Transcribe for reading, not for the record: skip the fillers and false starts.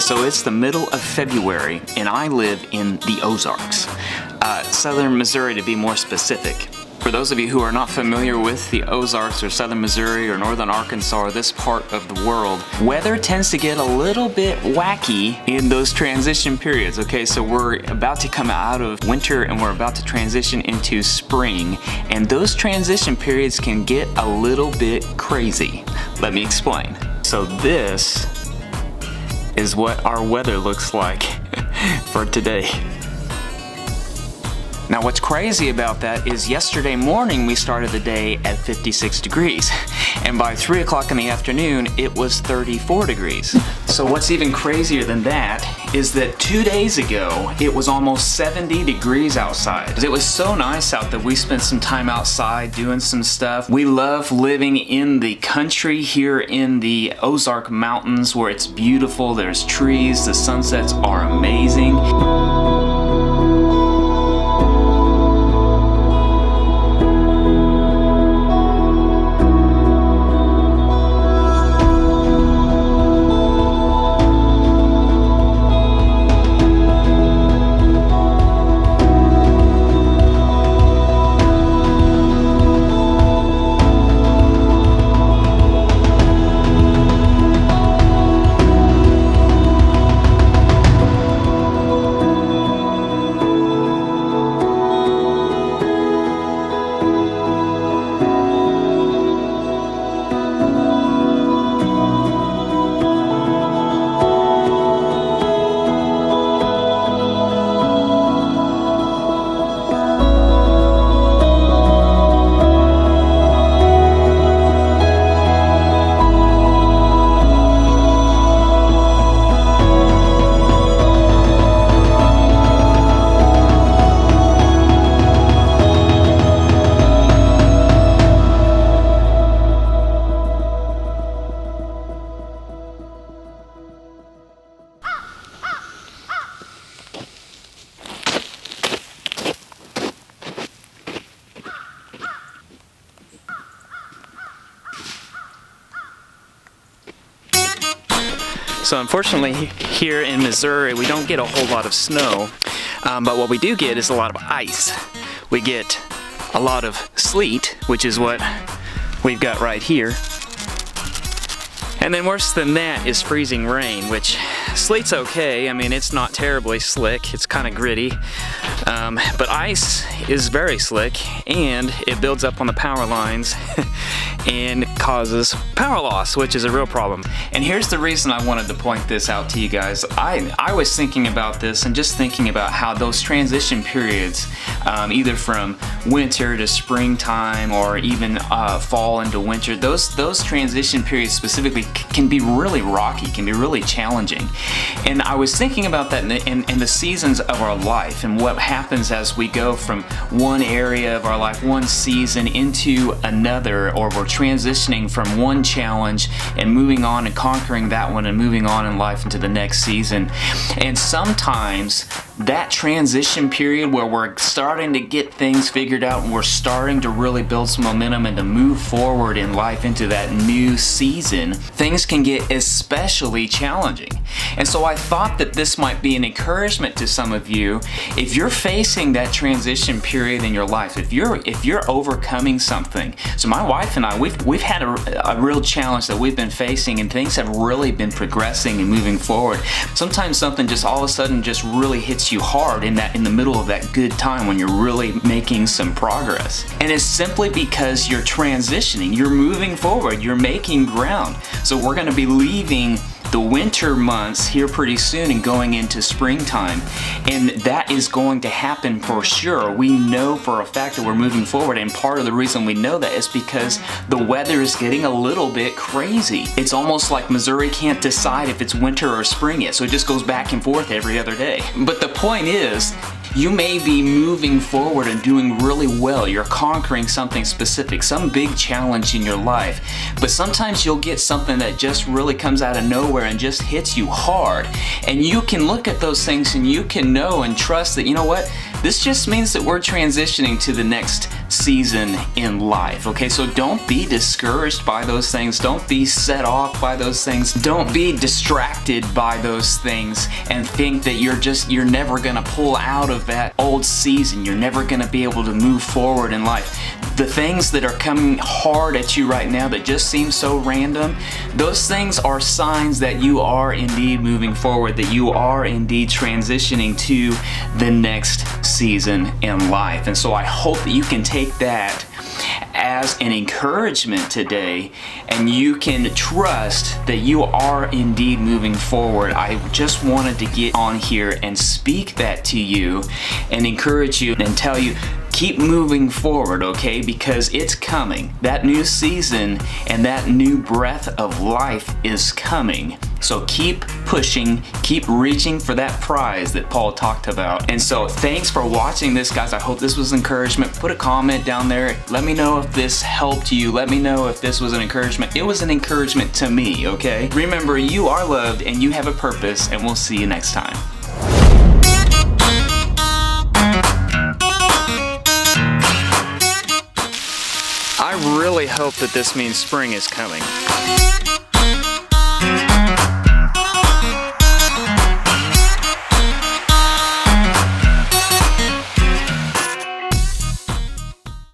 Okay, so it's the middle of February, and I live in the Ozarks, southern Missouri to be more specific. For those of you who are not familiar with the Ozarks or southern Missouri or northern Arkansas or this part of the world, weather tends to get a little bit wacky in those transition periods. Okay, so we're about to come out of winter and we're about to transition into spring, and those transition periods can get a little bit crazy. Let me explain. So this is what our weather looks like for today. Now what's crazy about that is yesterday morning we started the day at 56 degrees, and by 3 o'clock in the afternoon it was 34 degrees. So what's even crazier than that is that 2 days ago it was almost 70 degrees outside. It was so nice out that we spent some time outside doing some stuff. We love living in the country here in the Ozark Mountains where it's beautiful, there's trees, the sunsets are amazing. So unfortunately here in Missouri we don't get a whole lot of snow, but what we do get is a lot of ice. We get a lot of sleet, which is what we've got right here. And then worse than that is freezing rain, which sleet's okay. I mean, it's not terribly slick, it's kind of gritty. But ice is very slick and it builds up on the power lines and causes power loss, which is a real problem. And here's the reason I wanted to point this out to you guys. I was thinking about this and just thinking about how those transition periods, either from winter to springtime or even fall into winter, those transition periods specifically can be really rocky, can be really challenging. And I was thinking about that in the seasons of our life and what happens as we go from one area of our life, one season into another, or we're transitioning from one challenge and moving on and conquering that one and moving on in life into the next season. And sometimes that transition period where we're starting to get things figured out and we're starting to really build some momentum and to move forward in life into that new season, things can get especially challenging. And so I thought that this might be an encouragement to some of you if you're facing that transition period in your life, if you're overcoming something. So my wife and I, we've had a real challenge that we've been facing, and things have really been progressing and moving forward. Sometimes something just all of a sudden just really hits you hard in the middle of that good time when you're really making some progress. And it's simply because you're transitioning, you're moving forward, you're making ground. So we're going to be leaving the winter months here pretty soon and going into springtime, and that is going to happen for sure. We know for a fact that we're moving forward, and part of the reason we know that is because the weather is getting a little bit crazy. It's almost like Missouri can't decide if it's winter or spring yet, so it just goes back and forth every other day. But the point is, you may be moving forward and doing really well. You're conquering something specific, some big challenge in your life. But sometimes you'll get something that just really comes out of nowhere and just hits you hard. And you can look at those things and you can know and trust that, you know what, This just means that we're transitioning to the next season in life, okay? So don't be discouraged by those things. Don't be set off by those things. Don't be distracted by those things and think that you're never gonna pull out of that old season. You're never gonna be able to move forward in life. The things that are coming hard at you right now that just seem so random, those things are signs that you are indeed moving forward, that you are indeed transitioning to the next season in life. And so I hope that you can take that as an encouragement today, and you can trust that you are indeed moving forward. I just wanted to get on here and speak that to you and encourage you and tell you, keep moving forward, okay? Because it's coming. That new season and that new breath of life is coming. So keep pushing, keep reaching for that prize that Paul talked about. And so thanks for watching this, guys. I hope this was encouragement. Put a comment down there. Let me know if this helped you. Let me know if this was an encouragement. It was an encouragement to me, okay? Remember, you are loved and you have a purpose, and we'll see you next time. I really hope that this means spring is coming.